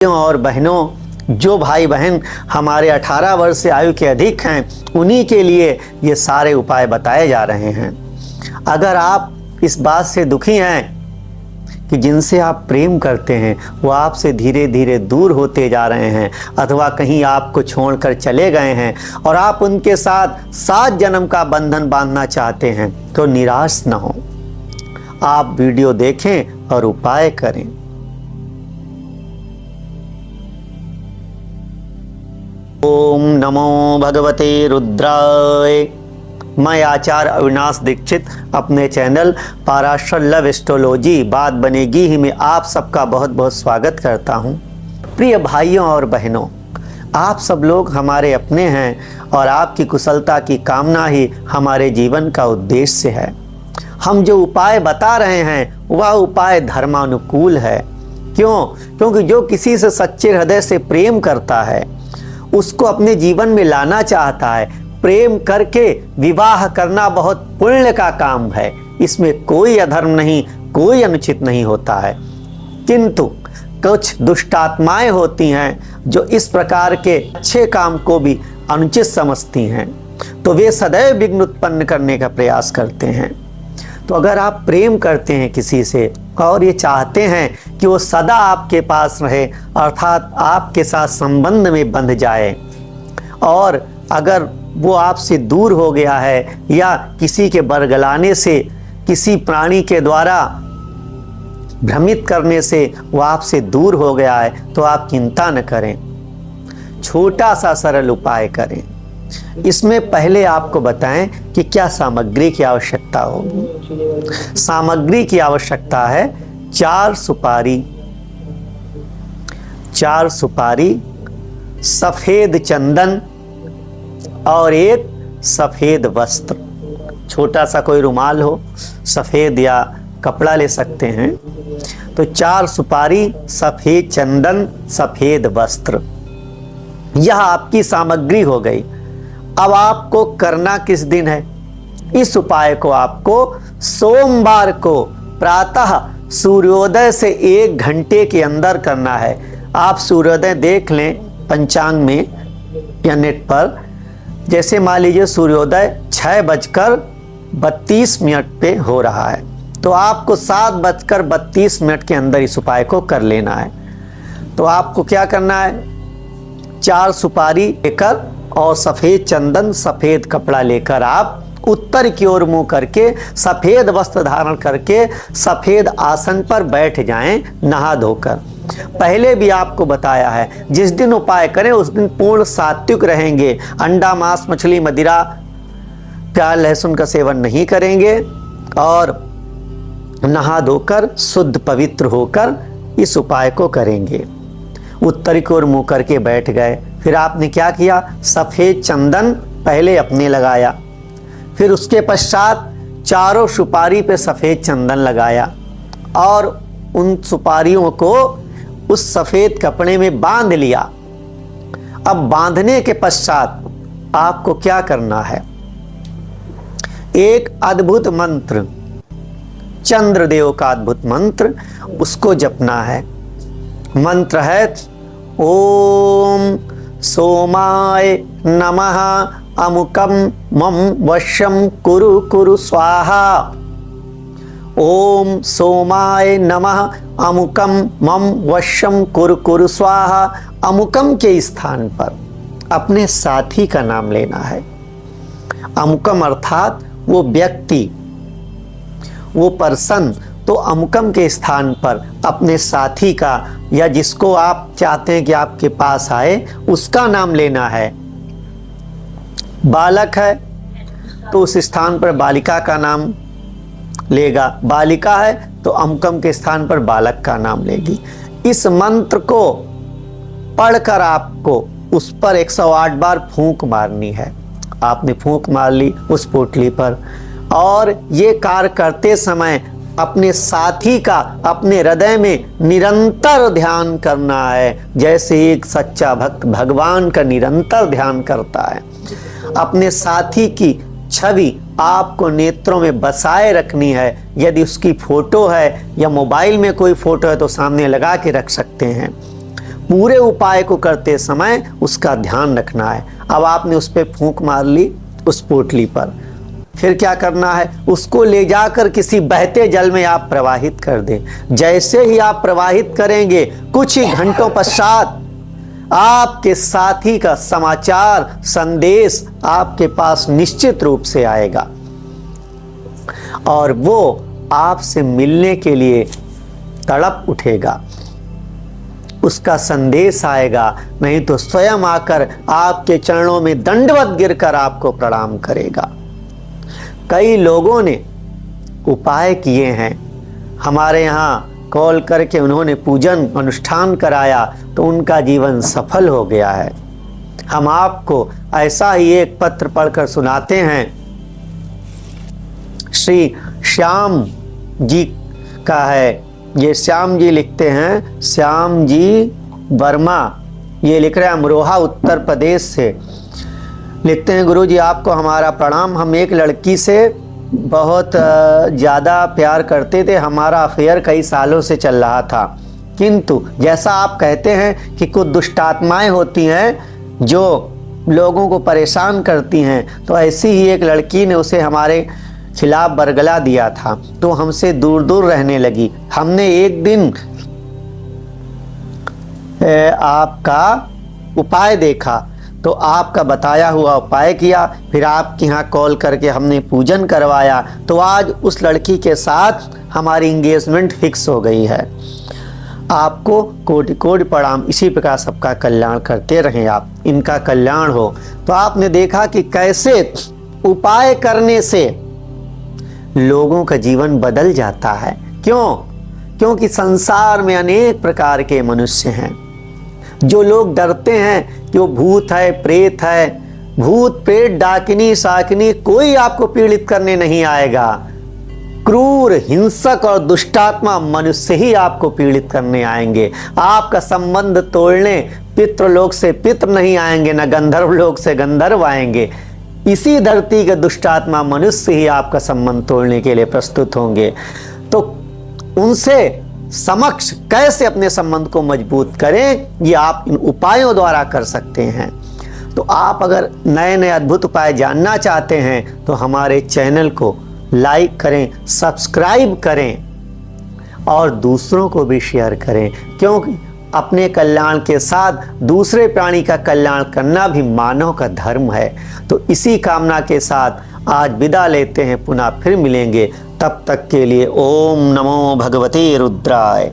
और बहनों, जो भाई बहन हमारे 18 वर्ष से आयु के अधिक हैं, उन्हीं के लिए ये सारे उपाय बताए जा रहे हैं। अगर आप इस बात से दुखी हैं कि जिनसे आप प्रेम करते हैं वो आपसे धीरे धीरे दूर होते जा रहे हैं अथवा कहीं आपको छोड़कर चले गए हैं और आप उनके साथ 7 जन्म का बंधन बांधना चाहते हैं, तो निराश न हो। आप वीडियो देखें और उपाय करें। ओम नमो भगवते रुद्राय। मैं आचार्य अविनाश दीक्षित अपने चैनल पाराशर लव एस्ट्रोलॉजी बात बनेगी ही में आप सबका बहुत बहुत स्वागत करता हूं। प्रिय भाइयों और बहनों, आप सब लोग हमारे अपने हैं और आपकी कुशलता की कामना ही हमारे जीवन का उद्देश्य है। हम जो उपाय बता रहे हैं वह उपाय धर्मानुकूल है। क्यों? क्योंकि जो किसी से सच्चे हृदय से प्रेम करता है, उसको अपने जीवन में लाना चाहता है, प्रेम करके विवाह करना बहुत पुण्य का काम है। इसमें कोई अधर्म नहीं, कोई अनुचित नहीं होता है। किंतु कुछ दुष्टात्माएं होती हैं जो इस प्रकार के अच्छे काम को भी अनुचित समझती हैं, तो वे सदैव विघ्न उत्पन्न करने का प्रयास करते हैं। तो अगर आप प्रेम करते हैं किसी से और ये चाहते हैं कि वो सदा आपके पास रहे, अर्थात आपके साथ संबंध में बंध जाए, और अगर वो आपसे दूर हो गया है या किसी के बरगलाने से, किसी प्राणी के द्वारा भ्रमित करने से वो आपसे दूर हो गया है, तो आप चिंता न करें, छोटा सा सरल उपाय करें। इसमें पहले आपको बताएं कि क्या सामग्री की आवश्यकता होगी। सामग्री की आवश्यकता है 4 सुपारी, सफेद चंदन और एक सफेद वस्त्र। छोटा सा कोई रुमाल हो, सफेद या कपड़ा ले सकते हैं। तो 4 सुपारी, सफेद चंदन, सफेद वस्त्र, यह आपकी सामग्री हो गई। अब आपको करना किस दिन है? इस उपाय को आपको सोमवार को प्रातः सूर्योदय से 1 घंटे के अंदर करना है। आप सूर्योदय देख लें पंचांग में या नेट पर। जैसे मान लीजिए सूर्योदय 6:32 पे हो रहा है, तो आपको 7:32 के अंदर इस उपाय को कर लेना है। तो आपको क्या करना है? 4 सुपारी लेकर और सफेद चंदन, सफेद कपड़ा लेकर आप उत्तर की ओर मुंह करके, सफेद वस्त्र धारण करके सफेद आसन पर बैठ जाएं, नहा धोकर। पहले भी आपको बताया है, जिस दिन उपाय करें उस दिन पूर्ण सात्विक रहेंगे। अंडा, मांस, मछली, मदिरा, प्याज, लहसुन का सेवन नहीं करेंगे और नहा धोकर शुद्ध पवित्र होकर इस उपाय को करेंगे। उत्तर की ओर मुंह करके बैठ गए। फिर आपने क्या किया? सफेद चंदन पहले अपने लगाया, फिर उसके पश्चात चारों सुपारी पे सफेद चंदन लगाया और उन सुपारियों को उस सफेद कपड़े में बांध लिया। अब बांधने के पश्चात आपको क्या करना है? एक अद्भुत मंत्र, चंद्रदेव का अद्भुत मंत्र, उसको जपना है। मंत्र है ओम सोमाय नमः अमुकम मम वशम कुरु कुरु स्वाहा। ओम सोमाय नमः अमुकम मम वशम कुरु कुरु स्वाहा। अमुकम के स्थान पर अपने साथी का नाम लेना है। अमुकम अर्थात वो व्यक्ति, वो पर्सन। तो अमुकम के स्थान पर अपने साथी का या जिसको आप चाहते हैं कि आपके पास आए, उसका नाम लेना है। बालक है तो उस स्थान पर बालिका का नाम लेगा, बालिका है तो अमुकम के स्थान पर बालक का नाम लेगी। इस मंत्र को पढ़कर आपको उस पर 108 बार फूंक मारनी है। आपने फूंक मार ली उस पोटली पर, और ये कार्य करते समय अपने साथी का अपने हृदय में निरंतर ध्यान करना है, जैसे एक सच्चा भक्त भगवान का निरंतर ध्यान करता है। अपने साथी की छवि आपको नेत्रों में बसाए रखनी है। यदि उसकी फोटो है या मोबाइल में कोई फोटो है तो सामने लगा के रख सकते हैं। पूरे उपाय को करते समय उसका ध्यान रखना है। अब आपने उस पर फूंक मार ली उस पोटली पर, फिर क्या करना है, उसको ले जाकर किसी बहते जल में आप प्रवाहित कर दें। जैसे ही आप प्रवाहित करेंगे, कुछ ही घंटों पश्चात आपके साथी का समाचार संदेश आपके पास निश्चित रूप से आएगा और वो आपसे मिलने के लिए तड़प उठेगा। उसका संदेश आएगा, नहीं तो स्वयं आकर आपके चरणों में दंडवत गिरकर आपको प्रणाम करेगा। कई लोगों ने उपाय किए हैं, हमारे यहाँ कॉल करके उन्होंने पूजन अनुष्ठान कराया तो उनका जीवन सफल हो गया है। हम आपको ऐसा ही एक पत्र पढ़कर सुनाते हैं। श्री श्याम जी का है, ये श्याम जी लिखते हैं, श्याम जी वर्मा, ये लिख रहे हैं अमरोहा उत्तर प्रदेश से। लिखते हैं, गुरु जी आपको हमारा प्रणाम। हम एक लड़की से बहुत ज़्यादा प्यार करते थे, हमारा अफेयर कई सालों से चल रहा था, किंतु जैसा आप कहते हैं कि कुछ दुष्टात्माएं होती हैं जो लोगों को परेशान करती हैं, तो ऐसी ही एक लड़की ने उसे हमारे खिलाफ बरगला दिया था, तो हमसे दूर दूर रहने लगी। हमने एक दिन आपका उपाय देखा तो आपका बताया हुआ उपाय किया, फिर आपके यहाँ कॉल करके हमने पूजन करवाया, तो आज उस लड़की के साथ हमारी इंगेजमेंट फिक्स हो गई है। आपको कोटि कोटि प्रणाम। इसी प्रकार सबका कल्याण करते रहें आप, इनका कल्याण हो। तो आपने देखा कि कैसे उपाय करने से लोगों का जीवन बदल जाता है। क्यों? क्योंकि संसार में अनेक प्रकार के मनुष्य हैं। जो लोग डरते हैं कि वो भूत है, प्रेत है, भूत प्रेत डाकिनी शाकिनी कोई आपको पीड़ित करने नहीं आएगा। क्रूर हिंसक और दुष्टात्मा मनुष्य ही आपको पीड़ित करने आएंगे। आपका संबंध तोड़ने पितृलोक से पितृ नहीं आएंगे, न गंधर्व लोक से गंधर्व आएंगे। इसी धरती के दुष्टात्मा मनुष्य ही आपका संबंध तोड़ने के लिए प्रस्तुत होंगे। तो उनसे समक्ष कैसे अपने संबंध को मजबूत करें, ये आप इन उपायों द्वारा कर सकते हैं। तो आप अगर नए नए अद्भुत उपाय जानना चाहते हैं तो हमारे चैनल को लाइक करें, सब्सक्राइब करें और दूसरों को भी शेयर करें, क्योंकि अपने कल्याण के साथ दूसरे प्राणी का कल्याण करना भी मानव का धर्म है। तो इसी कामना के साथ आज विदा लेते हैं, पुनः फिर मिलेंगे। तब तक के लिए ओम नमो भगवते रुद्राय।